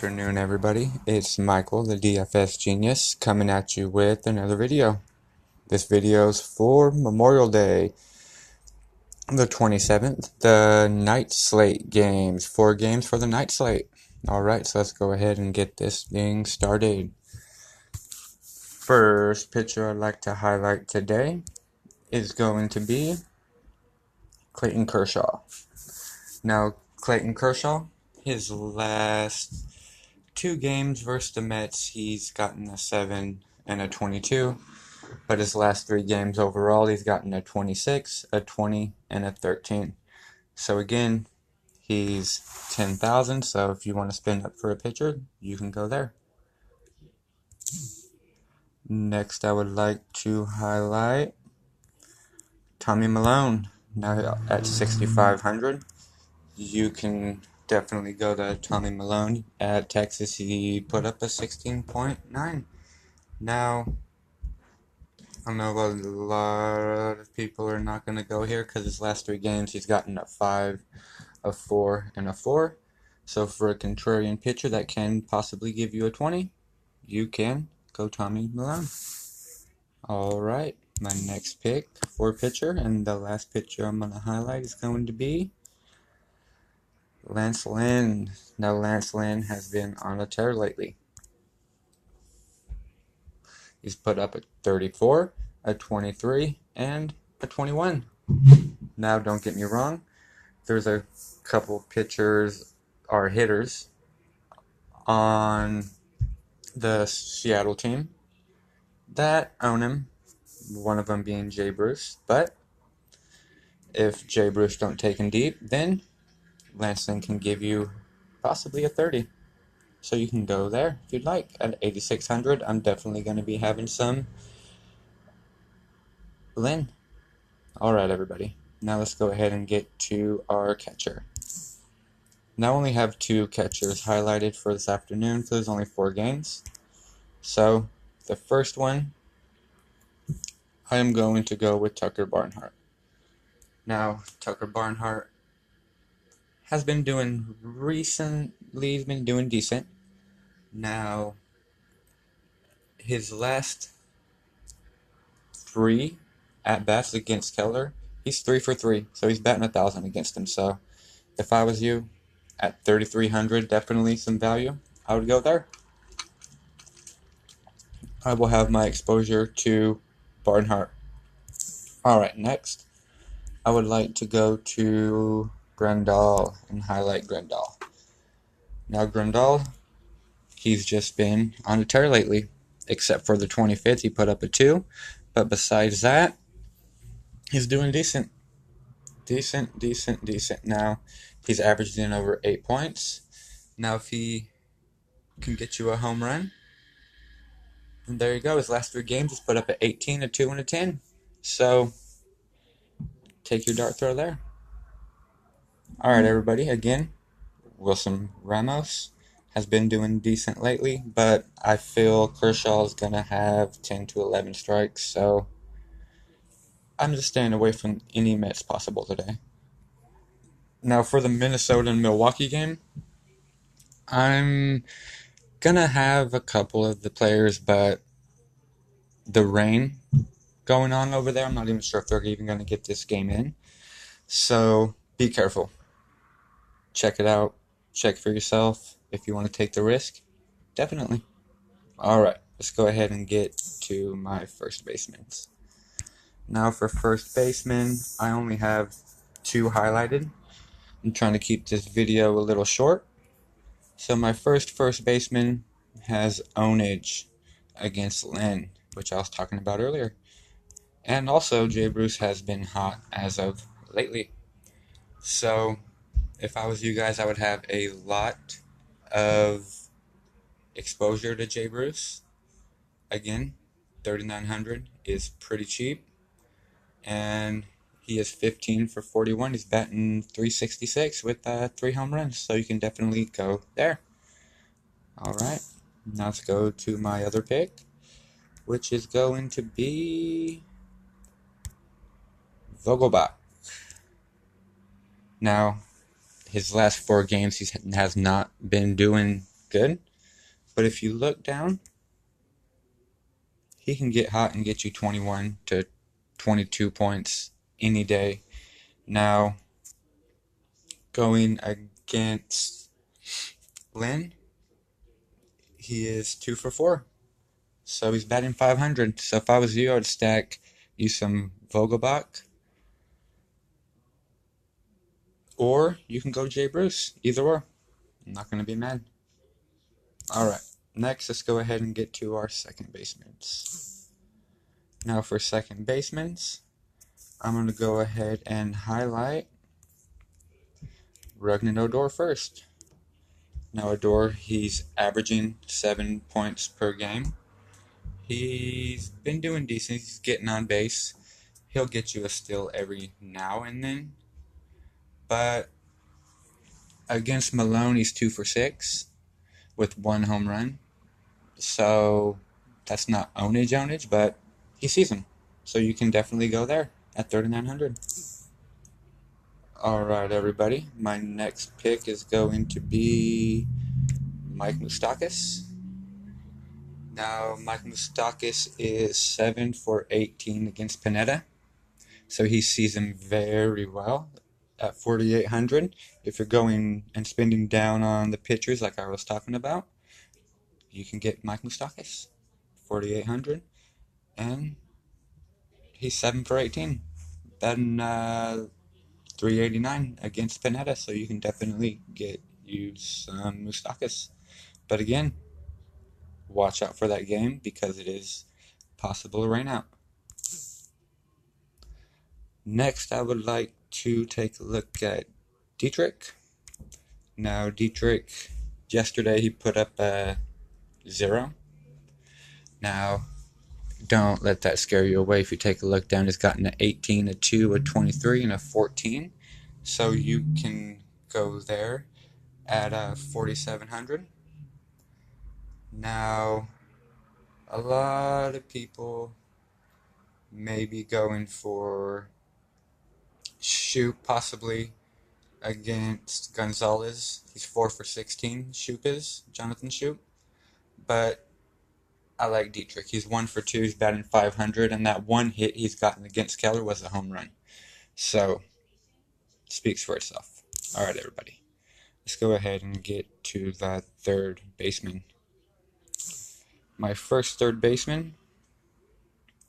Afternoon, everybody. It's Michael, the DFS Genius, coming at you with another video. This video's for Memorial Day, the 27th, the Night Slate games. 4 games for the Night Slate. Alright, so let's go ahead and get this thing started. First pitcher I'd like to highlight today is going to be Clayton Kershaw. Now, Clayton Kershaw, his last 2 games versus the Mets, he's gotten a 7 and a 22. But his last 3 games overall, he's gotten a 26, a 20, and a 13. So again, he's 10,000. So if you want to spend up for a pitcher, you can go there. Next, I would like to highlight Tommy Milone. Now at 6,500, you can definitely go to Tommy Milone. At Texas, he put up a 16.9. Now, I know a lot of people are not going to go here because his last 3 games he's gotten a 5, a 4, and a 4. So for a contrarian pitcher that can possibly give you a 20, you can go Tommy Milone. Alright, my next pick for pitcher, and the last pitcher I'm going to highlight is going to be Lance Lynn. Now Lance Lynn has been on a tear lately. He's put up a 34, a 23, and a 21. Now, don't get me wrong. There's a couple pitchers or hitters on the Seattle team that own him. One of them being Jay Bruce. But if Jay Bruce don't take him deep, then Lance Lynn can give you possibly a 30. So you can go there if you'd like. At 8,600, I'm definitely going to be having some Lynn. Alright, everybody. Now let's go ahead and get to our catcher. Now I only have 2 catchers highlighted for this afternoon, so there's only 4 games. So the first one, I am going to go with Tucker Barnhart. Now, Tucker Barnhart has been doing he's been doing decent. Now, his last 3 at-bats against Keller, he's 3 for 3, so he's batting 1,000 against him. So if I was you, at 3,300, definitely some value, I would go there. I will have my exposure to Barnhart. Alright, next, I would like to go to Grandal and highlight Grandal. Now Grandal, he's just been on a tear lately, except for the 25th, he put up a 2. But besides that, he's doing decent. Decent. Now, he's averaged in over 8 points. Now, if he can get you a home run, and there you go. His last 3 games, he's put up a 18, a 2, and a 10. So, take your dart throw there. Alright, everybody. Again, Wilson Ramos has been doing decent lately, but I feel Kershaw is going to have 10 to 11 strikes, so I'm just staying away from any Mets possible today. Now for the Minnesota and Milwaukee game, I'm going to have a couple of the players, but the rain going on over there, I'm not even sure if they're even going to get this game in. So be careful. Check it out. Check for yourself. If you want to take the risk, definitely. Alright, let's go ahead and get to my first basemen. Now for first baseman, I only have 2 highlighted. I'm trying to keep this video a little short. So my first baseman has ownage against Lynn, which I was talking about earlier. And also, Jay Bruce has been hot as of lately. So if I was you guys, I would have a lot of exposure to Jay Bruce. Again, 3,900 is pretty cheap. And he is 15 for 41. He's batting 366 with 3 home runs. So you can definitely go there. Alright, now let's go to my other pick, which is going to be Vogelbach. Now, his last 4 games he has not been doing good. But if you look down, he can get hot and get you 21 to 22 points any day. Now, going against Lynn, he is 2 for 4. So he's batting 500. So if I was you, I would stack you some Vogelbach. Or you can go Jay Bruce. Either or. I'm not going to be mad. Alright. Next, let's go ahead and get to our second basemen. Now for second basemen, I'm going to go ahead and highlight Rugnan Odor first. Now Odor, he's averaging 7 points per game. He's been doing decent. He's getting on base. He'll get you a steal every now and then. But against Malone, he's 2 for 6 with 1 home run. So that's not ownage, but he sees him. So you can definitely go there at 3,900. Alright, everybody. My next pick is going to be Mike Moustakas. Now, Mike Moustakas is 7 for 18 against Pineda. So he sees him very well at 4,800. If you're going and spending down on the pitchers like I was talking about, you can get Mike Moustakas, 4,800. And he's 7 for 18. Then 389 against Pineda. So you can definitely get you some Moustakas. But again, watch out for that game because it is possible to rain out. Next, I would like to take a look at Dietrich. Now, Dietrich, yesterday he put up a 0. Now, don't let that scare you away. If you take a look down, he's gotten an 18, a 2, a 23, and a 14. So you can go there at 4,700. Now, a lot of people may be going for Shoop possibly against Gonzalez. He's 4 for 16. Shoop is Jonathan Shoop. But I like Dietrich. He's 1 for 2. He's batting 500, and that one hit he's gotten against Keller was a home run. So, speaks for itself. All right, everybody. Let's go ahead and get to the third baseman. My first third baseman,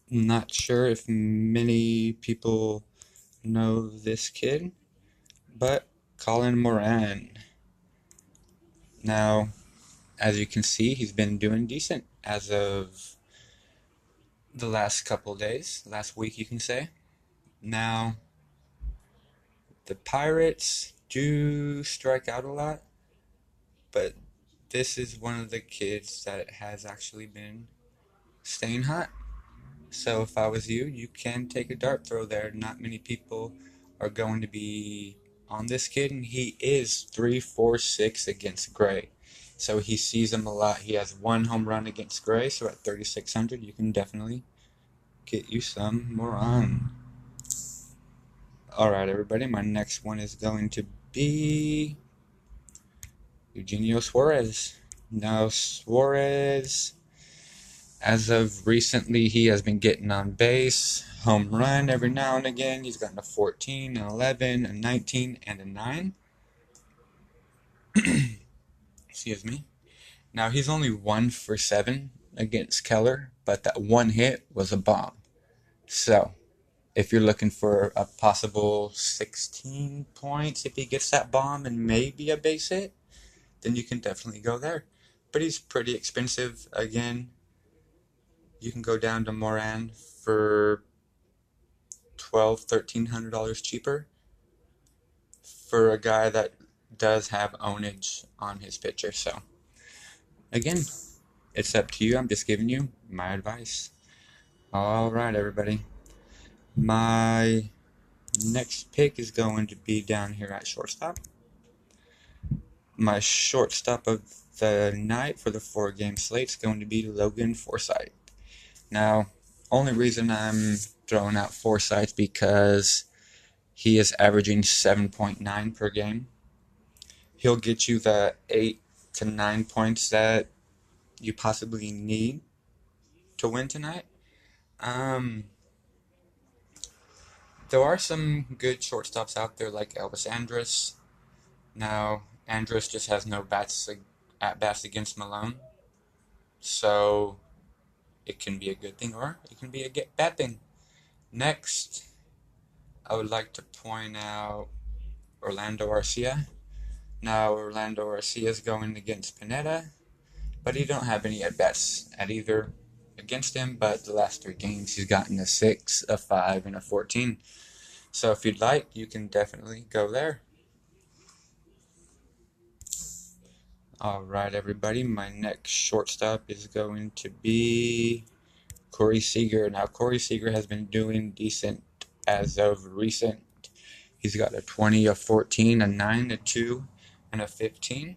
not sure if many people know this kid, but Colin Moran. Now, as you can see, he's been doing decent as of the last couple days, last week you can say. Now, the Pirates do strike out a lot, but this is one of the kids that has actually been staying hot. So if I was you, you can take a dart throw there. Not many people are going to be on this kid, and he is 3 4 6 against Gray. So he sees him a lot. He has 1 home run against Gray, so at 3,600, you can definitely get you some more on. Alright, everybody, my next one is going to be Eugenio Suarez. Now, Suarez, as of recently, he has been getting on base, home run every now and again. He's gotten a 14, an 11, a 19, and a 9. Excuse me. Now, he's only 1 for 7 against Keller, but that one hit was a bomb. So, if you're looking for a possible 16 points, if he gets that bomb and maybe a base hit, then you can definitely go there. But he's pretty expensive. Again, you can go down to Moran for $1,200-$1,300 cheaper for a guy that does have ownage on his pitcher. So, again, it's up to you. I'm just giving you my advice. Alright, everybody. My next pick is going to be down here at shortstop. My shortstop of the night for the 4-game slate is going to be Logan Forsythe. Now, only reason I'm throwing out Forsythe because he is averaging 7.9 per game. He'll get you the 8 to 9 points that you possibly need to win tonight. Um, there are some good shortstops out there like Elvis Andrus. Now, Andrus just has no at bats against Malone, so it can be a good thing or it can be a bad thing. Next, I would like to point out Orlando Arcia. Now, Orlando Arcia is going against Pineda, but he don't have any at bats at either against him. But the last 3 games, he's gotten a 6, a 5, and a 14. So if you'd like, you can definitely go there. All right, everybody. My next shortstop is going to be Corey Seager. Now, Corey Seager has been doing decent as of recent. He's got a 20, a 14, a 9, a 2, and a 15.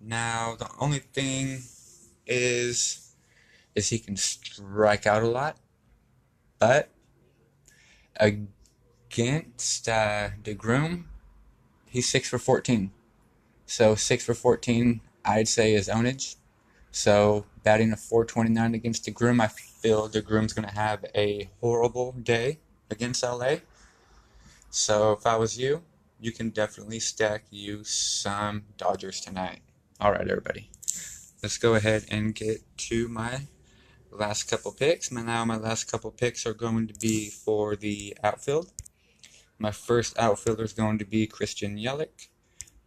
Now, the only thing is he can strike out a lot, but against DeGrom, he's 6 for 14. So 6 for 14, I'd say, is ownage. So batting a 429 against DeGrom, I feel DeGrom's going to have a horrible day against LA. So if I was you, you can definitely stack you some Dodgers tonight. All right, everybody. Let's go ahead and get to my last couple picks. Now my last couple picks are going to be for the outfield. My first outfielder is going to be Christian Yelich.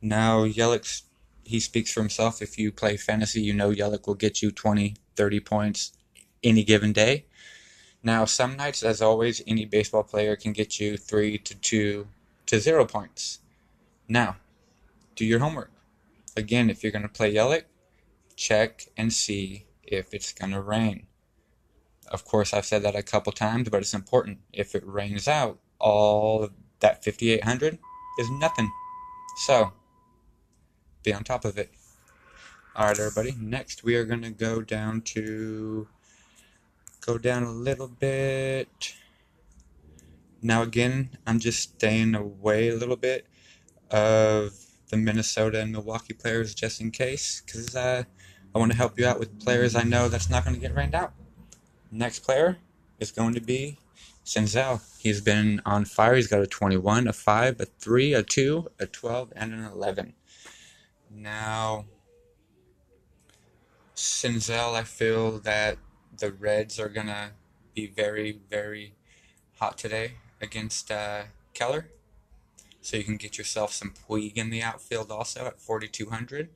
Now Yelich, he speaks for himself. If you play fantasy, you know Yelich will get you 20, 30 points any given day. Now some nights, as always, any baseball player can get you 3 to 2 to 0 points. Now, do your homework. Again, if you're going to play Yelich, check and see if it's going to rain. Of course, I've said that a couple times, but it's important. If it rains out, all of that 5,800 is nothing. So, be on top of it. Alright, everybody. Next, we are going to go down a little bit. Now, again, I'm just staying away a little bit of the Minnesota and Milwaukee players just in case, because I want to help you out with players I know that's not going to get rained out. Next player is going to be Senzel. He's been on fire. He's got a 21, a 5, a 3, a 2, a 12, and an 11. Now, Senzel, I feel that the Reds are going to be very, very hot today against Keller. So you can get yourself some Puig in the outfield also at 4,200.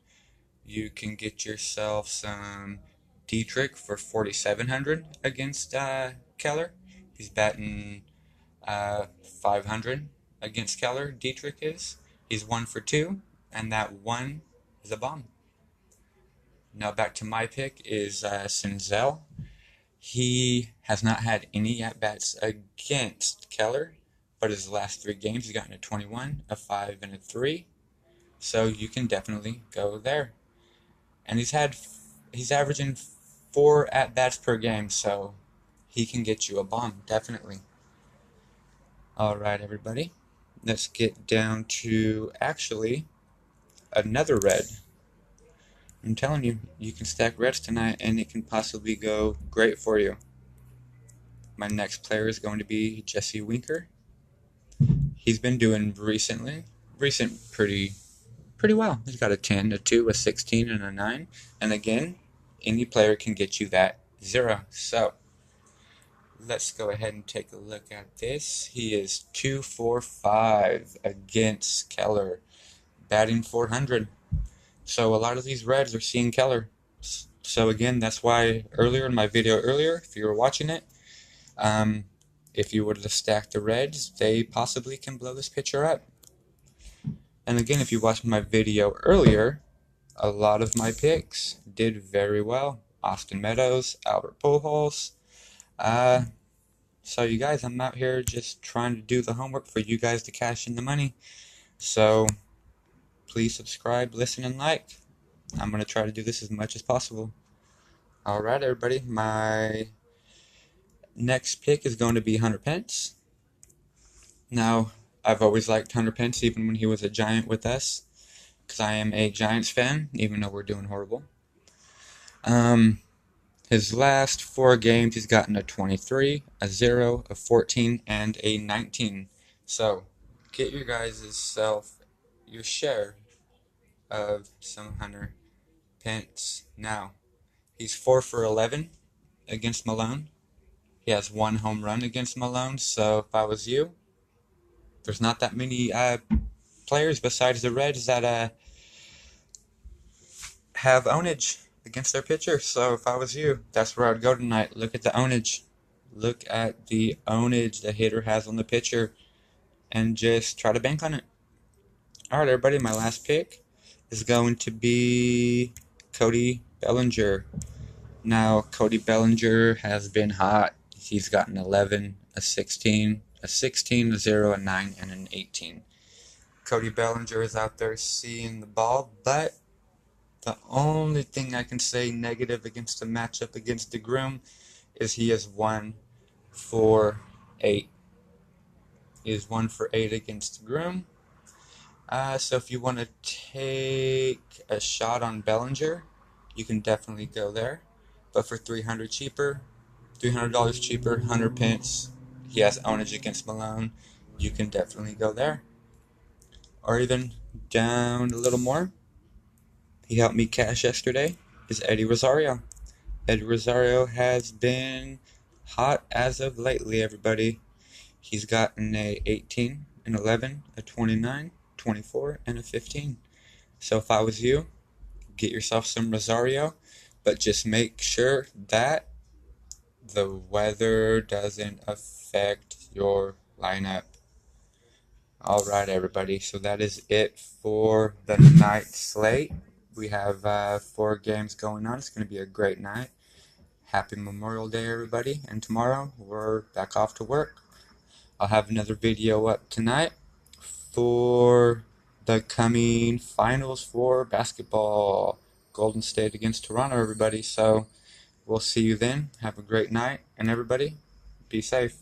You can get yourself some Dietrich for 4,700 against Keller. He's batting 500 against Keller. Dietrich is. He's 1 for 2, and that 1 is a bomb. Now back to my pick is Senzel. He has not had any at-bats against Keller, but his last 3 games he's gotten a 21, a 5, and a 3. So you can definitely go there. And he's averaging 4 at-bats per game, so he can get you a bomb, definitely. Alright, everybody. Let's get down to actually another red. I'm telling you, you can stack reds tonight and it can possibly go great for you. My next player is going to be Jesse Winker. He's been doing pretty well. He's got a 10, a 2, a 16, and a 9. And again, any player can get you that 0. So, let's go ahead and take a look at this. He is 2 for 5 against Keller, batting 400. So a lot of these Reds are seeing Keller. So again, that's why earlier in my video if you were watching it, if you were to stack the Reds, they possibly can blow this pitcher up. And again, if you watched my video earlier, a lot of my picks did very well. Austin Meadows, Albert Pujols. So you guys, I'm out here just trying to do the homework for you guys to cash in the money. So please subscribe, listen, and like. I'm going to try to do this as much as possible. Alright, everybody. My next pick is going to be Hunter Pence. Now, I've always liked Hunter Pence, even when he was a Giant with us. because I am a Giants fan, even though we're doing horrible. His last 4 games, he's gotten a 23, a 0, a 14, and a 19. So, get your guys' your share of some Hunter Pence. Now, he's 4 for 11 against Malone. He has 1 home run against Malone, so if I was you, there's not that many players besides the Reds that have ownage against their pitcher. So if I was you, that's where I'd go tonight. Look at the ownage. Look at the ownage the hitter has on the pitcher and just try to bank on it. Alright, everybody, my last pick is going to be Cody Bellinger. Now, Cody Bellinger has been hot. He's gotten 11, a 16, a 16, a 0, a 9, and an 18. Cody Bellinger is out there seeing the ball, but the only thing I can say negative against the matchup against DeGrom is he is 1 for 8. He is 1 for 8 against DeGrom. So if you want to take a shot on Bellinger, you can definitely go there. But for $300 cheaper, $100 pence, he has ownage against Malone, you can definitely go there. Or even down a little more, he helped me cash yesterday, is Eddie Rosario. Eddie Rosario has been hot as of lately, everybody. He's gotten a 18, an 11, a 29, 24, and a 15. So if I was you, get yourself some Rosario, but just make sure that the weather doesn't affect your lineup. Alright, everybody, so that is it for the night slate. We have 4 games going on. It's going to be a great night. Happy Memorial Day, everybody, and tomorrow we're back off to work. I'll have another video up tonight for the coming finals for basketball. Golden State against Toronto, everybody. So we'll see you then. Have a great night, and everybody, be safe.